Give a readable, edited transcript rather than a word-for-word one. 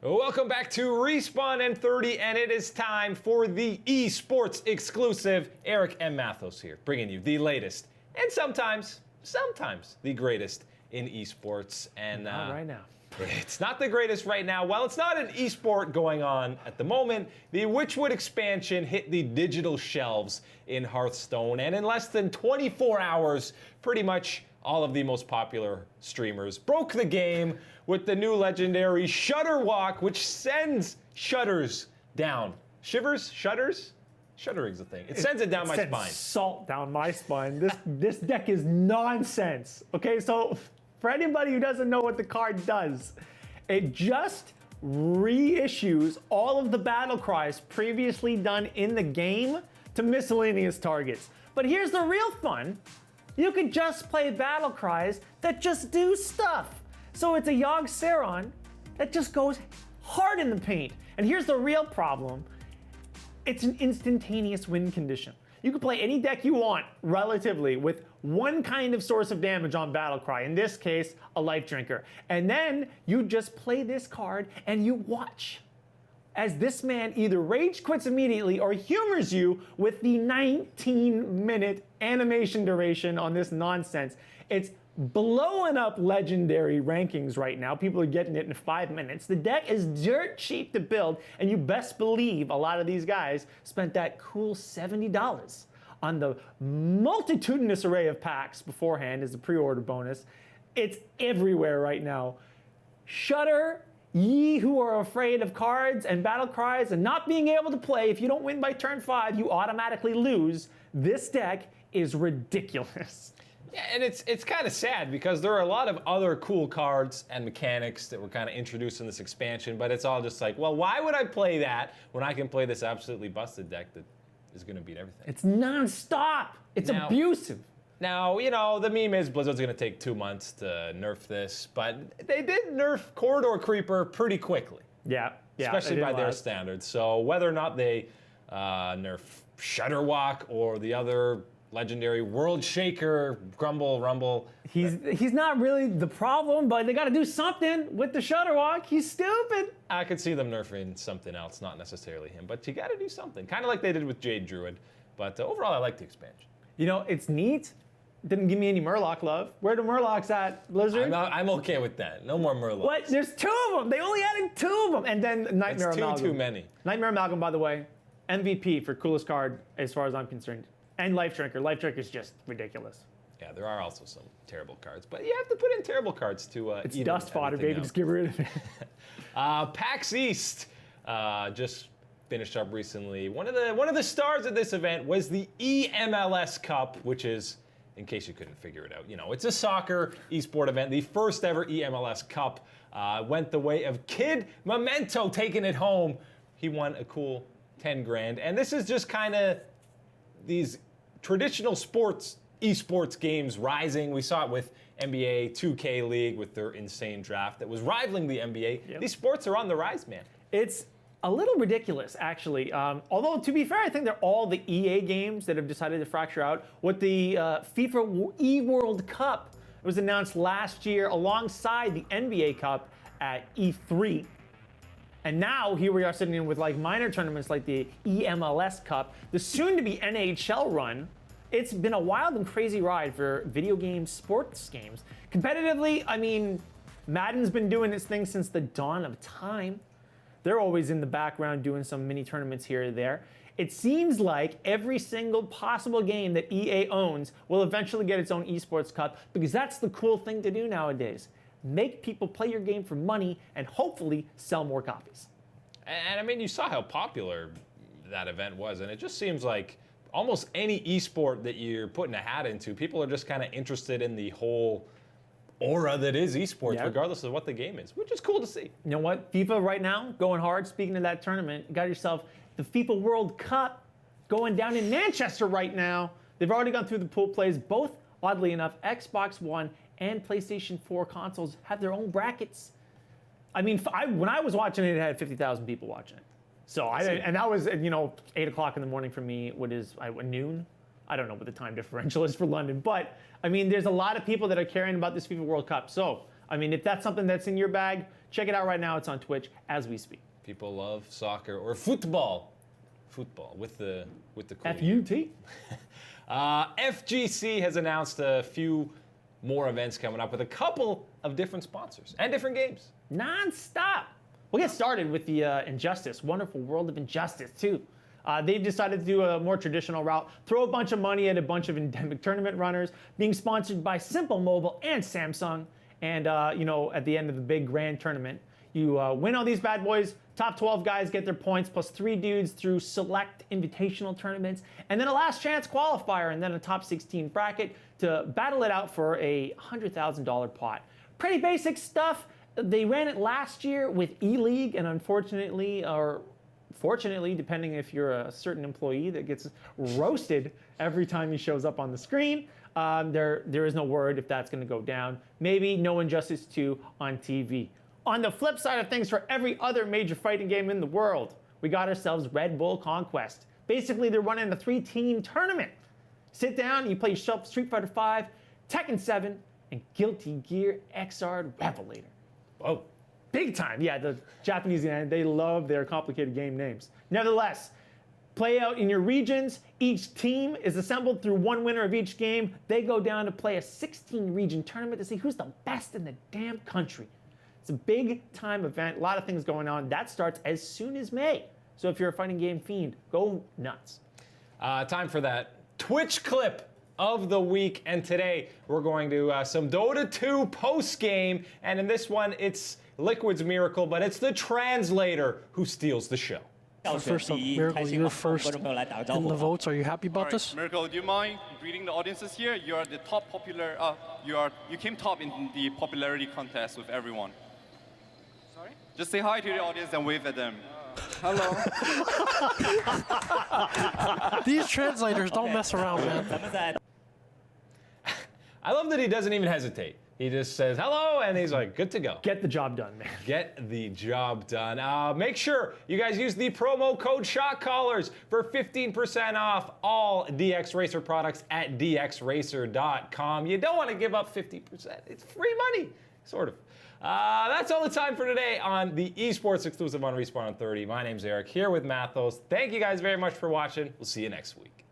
Welcome back to Respawn N30, and it is time for the Esports exclusive. Eric M. Mathos here, bringing you the latest and sometimes the greatest in esports. And not right now. It's not the greatest right now. Well, it's not an esport going on at the moment. The Witchwood expansion hit the digital shelves in Hearthstone, and in less than 24 hours, pretty much all of the most popular streamers broke the game with the new legendary Shudderwock, which sends shudders down. Shivers? Shudders? Shuddering's a thing. It sends it down my spine. Salt down my spine. This deck is nonsense. Okay, so for anybody who doesn't know what the card does, it just reissues all of the battle cries previously done in the game to miscellaneous targets. But here's the real fun. You could just play battle cries that just do stuff. So it's a Yogg Saron that just goes hard in the paint. And here's the real problem. It's an instantaneous win condition. You can play any deck you want, relatively, with one kind of source of damage on Battlecry, in this case, a Life Drinker. And then you just play this card and you watch as this man either rage quits immediately or humors you with the 19-minute animation duration on this nonsense. It's blowing up legendary rankings right now. People are getting it in 5 minutes. The deck is dirt cheap to build, and you best believe a lot of these guys spent that cool $70 on the multitudinous array of packs beforehand as a pre-order bonus. It's everywhere right now. Shudder, ye who are afraid of cards and battle cries and not being able to play. If you don't win by turn 5, you automatically lose. This deck is ridiculous. Yeah, and it's kind of sad because there are a lot of other cool cards and mechanics that were kind of introduced in this expansion, but it's all just like, well, why would I play that when I can play this absolutely busted deck that is going to beat everything? It's non-stop. It's abusive. Now, you know, the meme is Blizzard's going to take 2 months to nerf this, but they did nerf Corridor Creeper pretty quickly. Yeah. Especially by their standards. So whether or not they nerf Shudderwock or the other legendary World Shaker, Grumble, Rumble. He's not really the problem, but they got to do something with the Shudderwock. He's stupid. I could see them nerfing something else, not necessarily him, but you got to do something. Kind of like they did with Jade Druid. But overall, I like the expansion. You know, it's neat. Didn't give me any Murloc love. Where the Murlocs at, Blizzard? I'm okay with that. No more Murlocs. What? There's 2 of them. They only added 2 of them. And then Nightmare Amalgam. That's too many. Nightmare Amalgam, by the way, MVP for coolest card as far as I'm concerned. And Life Drinker. Life Drinker is just ridiculous. Yeah, there are also some terrible cards, but you have to put in terrible cards to it's dust fodder, baby. Just get rid of it. PAX East just finished up recently. One of the stars of this event was the EMLS Cup, which is, in case you couldn't figure it out, you know, it's a soccer esport event. The first ever EMLS Cup went the way of Kid Memento taking it home. He won a cool 10 grand, and this is just kind of these traditional esports games rising. We saw it with NBA 2K League with their insane draft that was rivaling the NBA. Yep. These sports are on the rise, man. It's a little ridiculous, actually. Although, to be fair, I think they're all the EA games that have decided to fracture out. With the FIFA eWorld Cup, it was announced last year alongside the NBA Cup at E3. And now here we are sitting in with like minor tournaments like the EMLS Cup, the soon-to-be NHL run. It's been a wild and crazy ride for video games, sports games. Competitively, I mean, Madden's been doing its thing since the dawn of time. They're always in the background doing some mini tournaments here or there. It seems like every single possible game that EA owns will eventually get its own esports cup, because that's the cool thing to do nowadays. Make people play your game for money and hopefully sell more copies. And I mean, you saw how popular that event was, and it just seems like almost any esport that you're putting a hat into, people are just kind of interested in the whole aura that is esports, regardless of what the game is, which is cool to see. You know what? FIFA right now, going hard. Speaking of that tournament, you got yourself the FIFA World Cup going down in Manchester right now. They've already gone through the pool plays. Both, oddly enough, Xbox One and PlayStation 4 consoles have their own brackets. I mean, when I was watching it, it had 50,000 people watching it. So and that was, 8 o'clock in the morning for me. What is noon? I don't know what the time differential is for London, but I mean, there's a lot of people that are caring about this FIFA World Cup. So I mean, if that's something that's in your bag, check it out right now. It's on Twitch as we speak. People love soccer or football. Football with the cool. F-U-T. FGC has announced a few more events coming up with a couple of different sponsors and different games. Non-stop. We'll get started with the Injustice, Wonderful World of Injustice, too. They've decided to do a more traditional route, throw a bunch of money at a bunch of endemic tournament runners, being sponsored by Simple Mobile and Samsung. And, at the end of the big grand tournament, you win all these bad boys. Top 12 guys get their points, plus 3 dudes through select invitational tournaments, and then a last chance qualifier, and then a top 16 bracket to battle it out for a $100,000 pot. Pretty basic stuff. They ran it last year with E-League, and unfortunately, or fortunately, depending if you're a certain employee that gets roasted every time he shows up on the screen, there is no word if that's going to go down. Maybe no Injustice 2 on TV. On the flip side of things, for every other major fighting game in the world, we got ourselves Red Bull Conquest. Basically, they're running a 3-team tournament. Sit down, you play yourself Street Fighter V, Tekken 7, and Guilty Gear XR Revelator. Whoa, big time. Yeah, the Japanese, they love their complicated game names. Nevertheless, play out in your regions. Each team is assembled through one winner of each game. They go down to play a 16-region tournament to see who's the best in the damn country. It's a big-time event, a lot of things going on. That starts as soon as May. So if you're a fighting game fiend, go nuts. Time for that Twitch clip of the week. And today, we're going to some Dota 2 post-game. And in this one, it's Liquid's Miracle, but it's the translator who steals the show. So first up, Miracle, you're first in the votes. Are you happy about this? Miracle, do you mind greeting the audiences here? You are the top popular. You came top in the popularity contest with everyone. Sorry? Just say hi to the audience and wave at them. Hello. These translators don't mess around, man. I love that he doesn't even hesitate. He just says hello, and he's like, good to go. Get the job done, man. Get the job done. Make sure you guys use the promo code SHOTCALLERS for 15% off all DX Racer products at dxracer.com. You don't want to give up 50%. It's free money, sort of. That's all the time for today on the Esports exclusive on Respawn on 30. My name's Eric, here with Mathos. Thank you guys very much for watching. We'll see you next week.